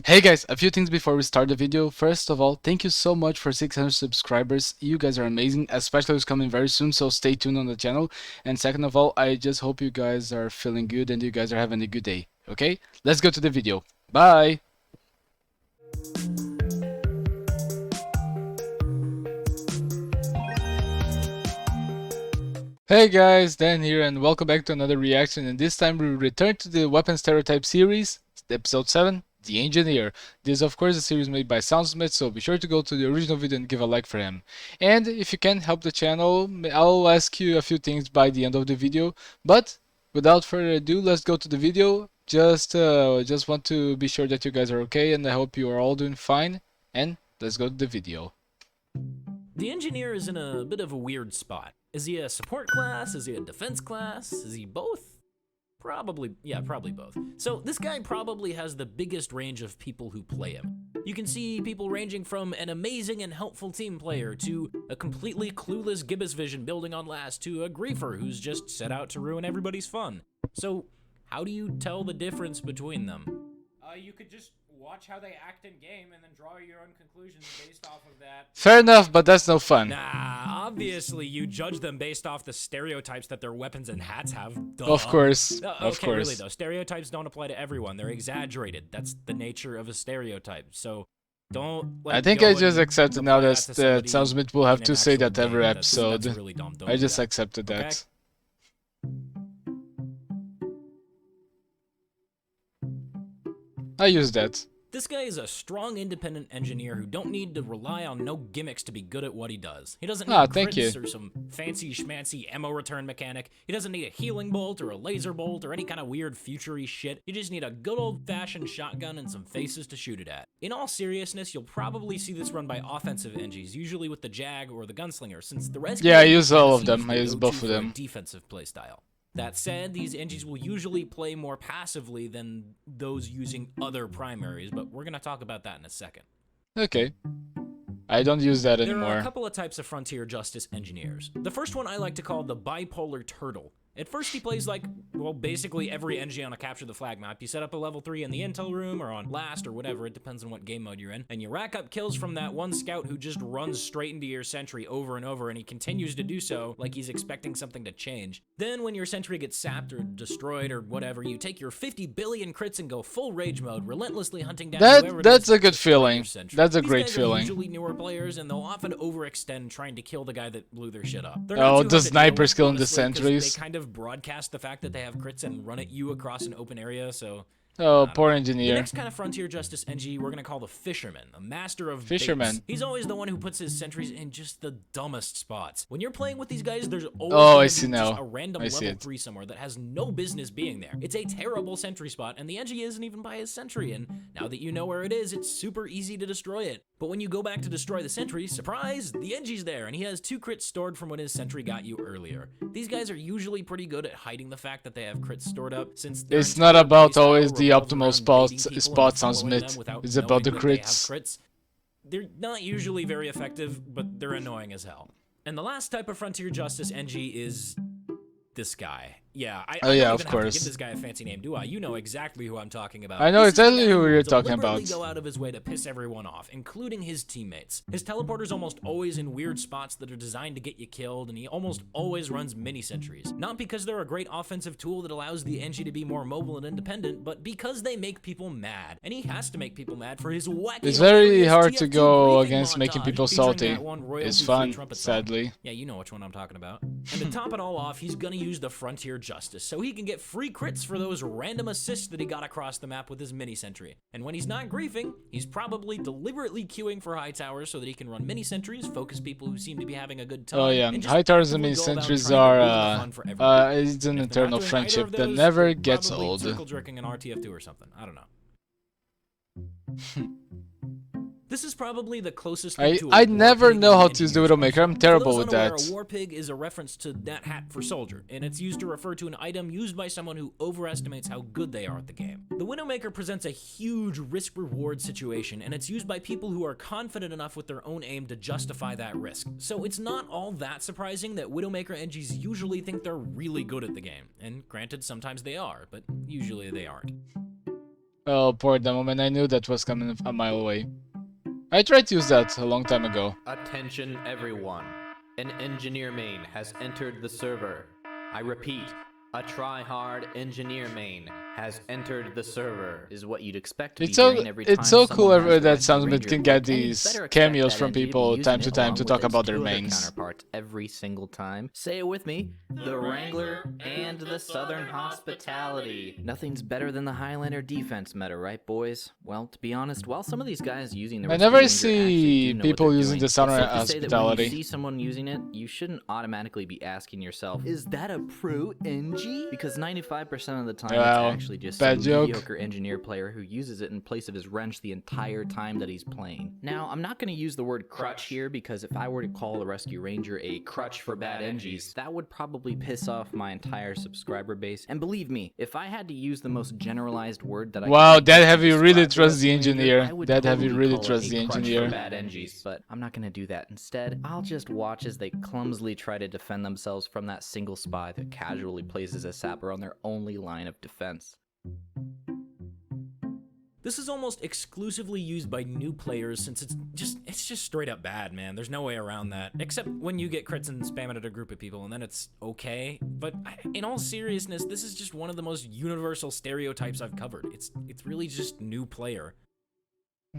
Hey guys, a few things before we start the video. First of all, thank you so much for 600 subscribers. You guys are amazing, especially who's coming very soon, so stay tuned on the channel. And second of all, I just hope you guys are feeling good and you guys are having a good day. Okay? Let's go to the video. Bye! Hey guys, Dan here and welcome back to another reaction, and this time we return to the Weapon Stereotype series, episode 7, The Engineer. This is of course a series made by Soundsmith, so be sure to go to the original video and give a like for him. And if you can help the channel, I'll ask you a few things by the end of the video, but without further ado, let's go to the video. Just want to be sure that you guys are okay, and I hope you are all doing fine, and let's go to the video. The engineer is in a bit of a weird spot. Is he a support class? Is he a defense class? Is he both? Probably both. So this guy probably has the biggest range of people who play him. You can see people ranging from an amazing and helpful team player to a completely clueless gibbous vision building on last to a griefer who's just set out to ruin everybody's fun. So how do you tell the difference between them? You could just watch how they act in game and then draw your own conclusions based off of that. Fair enough, but that's no fun. Nah, obviously you judge them based off the stereotypes that their weapons and hats have. Duh. Of course, Okay, of course. Really though, stereotypes don't apply to everyone. They're exaggerated. That's the nature of a stereotype. So don't. I think I just accepted now that Soundsmith will have to say that every episode. That's really dumb. Don't I do just that. accepted that. Okay? I use that. This guy is a strong, independent engineer who don't need to rely on no gimmicks to be good at what he does. He doesn't need crits or some fancy schmancy ammo return mechanic. He doesn't need a healing bolt or a laser bolt or any kind of weird future-y shit. You just need a good old-fashioned shotgun and some faces to shoot it at. In all seriousness, you'll probably see this run by offensive engies, usually with the Jag or the Gunslinger, since the rest I use all of them. I use both of them. Defensive playstyle. That said, these engies will usually play more passively than those using other primaries, but we're going to talk about that in a second. Okay. I don't use that anymore. There are a couple of types of Frontier Justice engineers. The first one I like to call the bipolar turtle. At first he plays like, well, basically every engie on a capture the flag map. You set up a level 3 in the intel room or on last or whatever, it depends on what game mode you're in, and you rack up kills from that one scout who just runs straight into your sentry over and over, and he continues to do so like he's expecting something to change. Then when your sentry gets sapped or destroyed or whatever, you take your 50 billion crits and go full rage mode, relentlessly hunting down whoever That's a good feeling. That's a great feeling. Usually newer players, and they'll often overextend trying to kill the guy that blew their shit up. Oh, the snipers killing the sentries. They kind of broadcast the fact that they have crits and run at you across an open area, so... Oh, poor engineer. The next kind of Frontier Justice NG we're gonna call the Fisherman, a master of Fisherman. baits. He's always the one who puts his sentries in just the dumbest spots. When you're playing with these guys, there's always just a random level 3 somewhere that has no business being there. It's a terrible sentry spot, and the NG isn't even by his sentry, and now that you know where it is, it's super easy to destroy it. But when you go back to destroy the sentry, surprise, the NG's there, and he has 2 crits stored from when his sentry got you earlier. These guys are usually pretty good at hiding the fact that they have crits stored up, since it's not about always the optimal spot Soundsmith. It's about the crits. They're not usually very effective, but they're annoying as hell. And the last type of Frontier Justice NG is this guy. Yeah, I don't even have to give this guy a fancy name, do I? You know exactly who I'm talking about. I know exactly who you're talking about. Go out of his way to piss everyone off, including his teammates. His teleporter's almost always in weird spots that are designed to get you killed, and he almost always runs mini sentries. Not because they're a great offensive tool that allows the NG to be more mobile and independent, but because they make people mad. And he has to make people mad for his wacky. It's very hard to go against making people salty. It's fun, sadly. Yeah, you know which one I'm talking about. And to top it all off, he's gonna use the Frontier Justice, so he can get free crits for those random assists that he got across the map with his mini sentry. And when he's not griefing, he's probably deliberately queuing for high towers so that he can run mini sentries, focus people who seem to be having a good time. Oh yeah, high towers and mini sentries are it's an eternal friendship that never gets old. Circle jerking an RTF2 or something. I don't know. This is probably the closest thing to I never know how to use the Widowmaker. I'm terrible with that. A war pig is a reference to that hat for soldier, and it's used to refer to an item used by someone who overestimates how good they are at the game. The Widowmaker presents a huge risk-reward situation, and it's used by people who are confident enough with their own aim to justify that risk. So it's not all that surprising that Widowmaker NGs usually think they're really good at the game. And granted, sometimes they are, but usually they aren't. Oh, poor demo man, I knew that was coming a mile away. I tried to use that a long time ago. Attention everyone. An engineer main has entered the server. I repeat, a try-hard engineer main has entered the server. Is what you'd expect to be hearing every time It's so cool someone has the that Rescue Soundsmith Ranger can look, get and you'd these better expect cameos that from NG to be people using time it to time along to with talk its about their two other mains. counterparts every single time. Say it with me. The Wrangler and the Southern Hospitality. Nothing's better than the Highlander defense meta, right, boys? Well, to be honest, while some of these guys using the I Rescue never Ranger see actually do know people what they're using doing, the Southern it's safe to say that when you Hospitality. see someone using it, you shouldn't automatically be asking yourself, is that a pro NG? Because 95% of the time, Wow, it's actually just bad some joke. mediocre engineer player who uses it in place of his wrench the entire time that he's playing. Now, I'm not going to use the word crutch here because if I were to call the Rescue Ranger a crutch for bad NGs, that would probably piss off my entire subscriber base. And believe me, if I had to use the most generalized word that I Wow, could that to heavy really describe the trusts the Rescue Ranger, engineer. I would That heavy totally really call it trusts a the crutch engineer. for bad NGs, but I'm not going to do that. Instead, I'll just watch as they clumsily try to defend themselves from that single spy that casually places a sapper on their only line of defense. This is almost exclusively used by new players since it's just straight up bad, man. There's no way around that. Except when you get crits and spam it at a group of people, and then it's okay. But in all seriousness, this is just one of the most universal stereotypes I've covered. It's really just new player.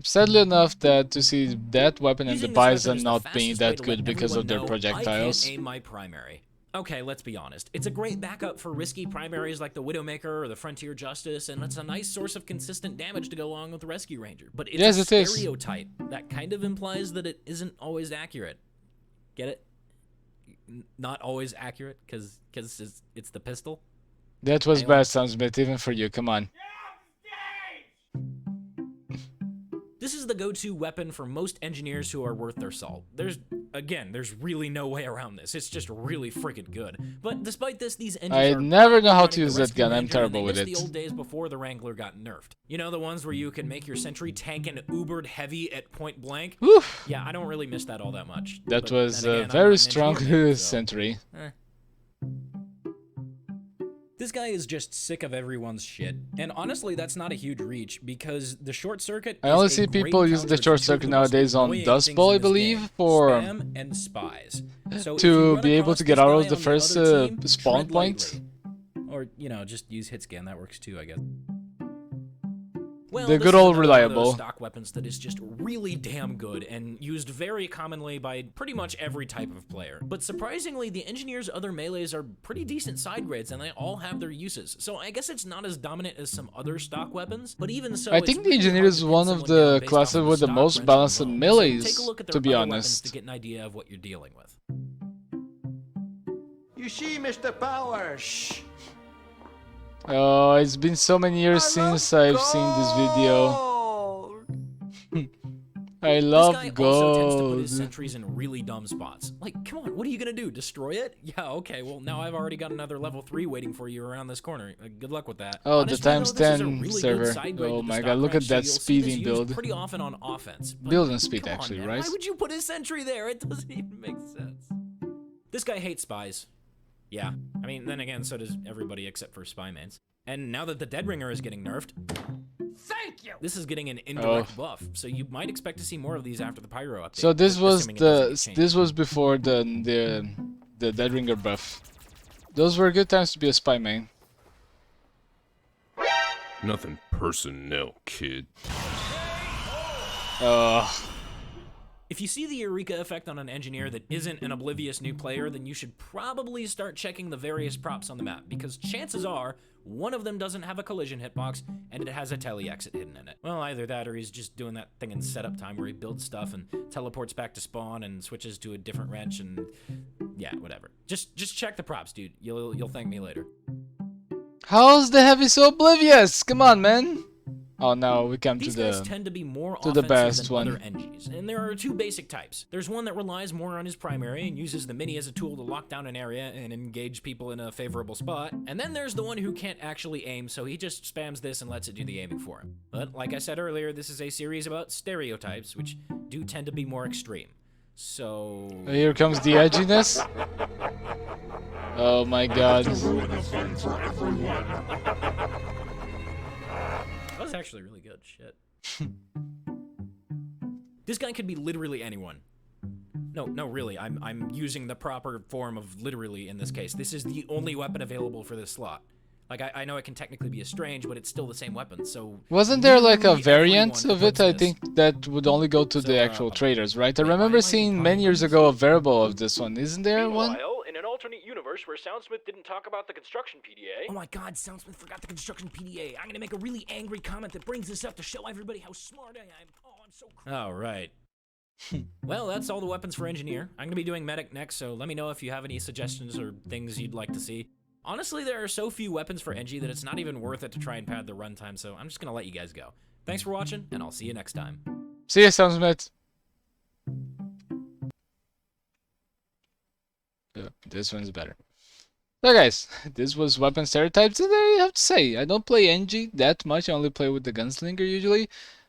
Sadly enough, that to see that weapon and the Using this weapon bison is the not being fastest way that to good let because of their everyone know I projectiles. can't aim my primary. Okay, let's be honest. It's a great backup for risky primaries like the Widowmaker or the Frontier Justice, and it's a nice source of consistent damage to go along with the Rescue Ranger. But it's Yes, a it is. stereotype that kind of implies that it isn't always accurate. Get it? Not always accurate because it's the pistol. That was Anyone? bad, Soundsmith, even for you. Come on. This is the go-to weapon for most engineers who are worth their salt. There's really no way around this. It's just really freaking good. But despite this, these engines I are never know how running to the use that Rescue gun. I'm Ranger, terrible and with they it. missed the old days before the Wrangler got nerfed. You know, the ones where you can make your sentry tank an ubered heavy at point blank? Oof. Yeah, I don't really miss that all that much. That But was then a again, I'm very not an strong engineer, man, so- sentry. This guy is just sick of everyone's shit. And honestly, that's not a huge reach, because the short circuit I is only a see great people using the counter short to two of circuit the most nowadays on annoying Dust things Bowl, in I this believe, game, for spam and spies. So if to you run be able across to get this out guy of the on first other team, spawn tread point. lightly. Or, you know, just use hit scan, that works too, I guess. Well, The this good is old another one of those reliable. stock weapons that is just really damn good and used very commonly by pretty much every type of player. But surprisingly, the Engineer's other melees are pretty decent side grades and they all have their uses. So I guess it's not as dominant as some other stock weapons, but even so, I it's think the really Engineer hard is to pin one of someone down the based classes off of with the stock most wrench balanced alone. So melees, take a look at to their be other weapons honest. to get an idea of what you're dealing with. You see, Mr. Powers. Oh, it's been so many years since I've seen this video. I love This guy also tends to put gold. his sentries in really dumb spots. Like, come on, what are you gonna do? Destroy it? Yeah, okay, well, now I've already got another level 3 waiting for you around this corner. Good luck with that. Oh, Honestly, the times though, this is a 10 really server. good side grade Oh with the my stock god, look wrench, at so that you'll see this speeding used build. pretty often on offense. But Build and speed, come on, actually, man, right? Why would you put a sentry there? It doesn't even make sense. This guy hates spies. Yeah, I mean, then again, so does everybody except for spy mains. And now that the Dead Ringer is getting nerfed, Thank you. this is getting an indirect buff, so you might expect to see more of these after the Pyro update. So this was assuming it doesn't get changed. this was before the Dead Ringer buff. Those were good times to be a spy main. Nothing personnel, kid. If you see the Eureka effect on an engineer that isn't an oblivious new player, then you should probably start checking the various props on the map, because chances are one of them doesn't have a collision hitbox and it has a tele exit hidden in it. Well, either that or he's just doing that thing in setup time where he builds stuff and teleports back to spawn and switches to a different wrench and yeah, whatever. Just check the props, dude. You'll thank me later. How's the heavy so oblivious? Come on, man. Oh no, we come These to guys the tend to be more to the offensive best than one. other NGs, and there are two basic types. There's one that relies more on his primary and uses the mini as a tool to lock down an area and engage people in a favorable spot. And then there's the one who can't actually aim, so he just spams this and lets it do the aiming for him. But like I said earlier, this is a series about stereotypes, which do tend to be more extreme. So... Here comes the edginess. Oh my god. That was That's actually really good. Shit. This guy could be literally anyone. No, really. I'm using the proper form of literally in this case. This is the only weapon available for this slot. Like, I know it can technically be a strange, but it's still the same weapon, so... Wasn't there like a literally variant everyone of it? could I put this. think that would only go to the actual traders, right? I wait, why remember am I seeing talking many about years this? ago a variable of this one. Isn't there one? Meanwhile, in an alternate universe where Soundsmith didn't talk about the construction PDA, Oh my god, Soundsmith forgot the construction PDA. I'm gonna make a really angry comment that brings this up to show everybody how smart I am. Oh, I'm so... Oh, right. Well, that's all the weapons for Engineer. I'm gonna be doing Medic next, so let me know if you have any suggestions or things you'd like to see. Honestly, there are so few weapons for Engie that it's not even worth it to try and pad the runtime, so I'm just gonna let you guys go. Thanks for watching, and I'll see you next time. See ya, Soundsmith. Yeah, this one's better. So guys, this was Weapon Stereotypes, and I have to say, I don't play NG that much, I only play with the Gunslinger usually.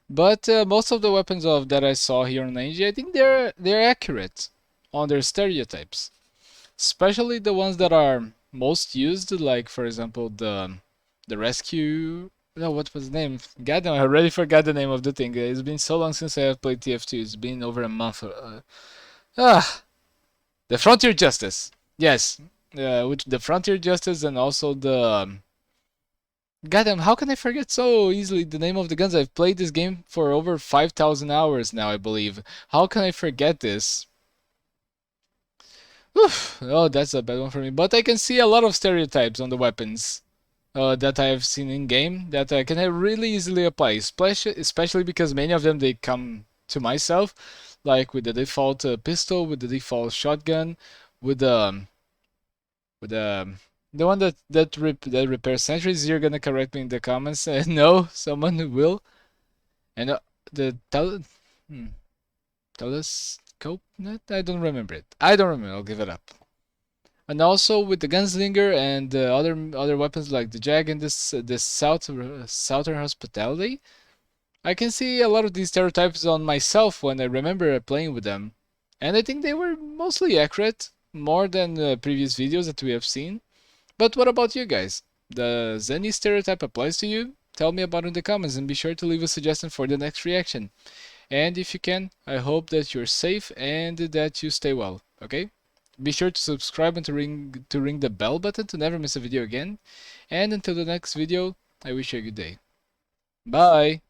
But most of the weapons that I saw here on NG, I think they're accurate on their stereotypes. Especially the ones that are most used, like for example the rescue... No, what was the name? Goddamn, I already forgot the name of the thing. It's been so long since I have played TF2. It's been over a month. The Frontier Justice. Yes, with the Frontier Justice and also the... Goddamn, how can I forget so easily the name of the guns? I've played this game for over 5,000 hours now, I believe. How can I forget this? Oof. Oh, that's a bad one for me. But I can see a lot of stereotypes on the weapons that I have seen in game that I can really easily apply, especially because many of them they come to myself, like with the default pistol, with the default shotgun, with the one that repairs sentries. You're gonna correct me in the comments. No, someone will. And the telescope net? I don't remember it. I'll give it up. And also with the Gunslinger and other weapons like the Jag and this Southern Hospitality, I can see a lot of these stereotypes on myself when I remember playing with them, and I think they were mostly accurate, more than previous videos that we have seen. But what about you guys? Does any stereotype applies to you? Tell me about it in the comments, and be sure to leave a suggestion for the next reaction. And if you can, I hope that you're safe and that you stay well, okay? Be sure to subscribe and to ring the bell button to never miss a video again. And until the next video, I wish you a good day. Bye!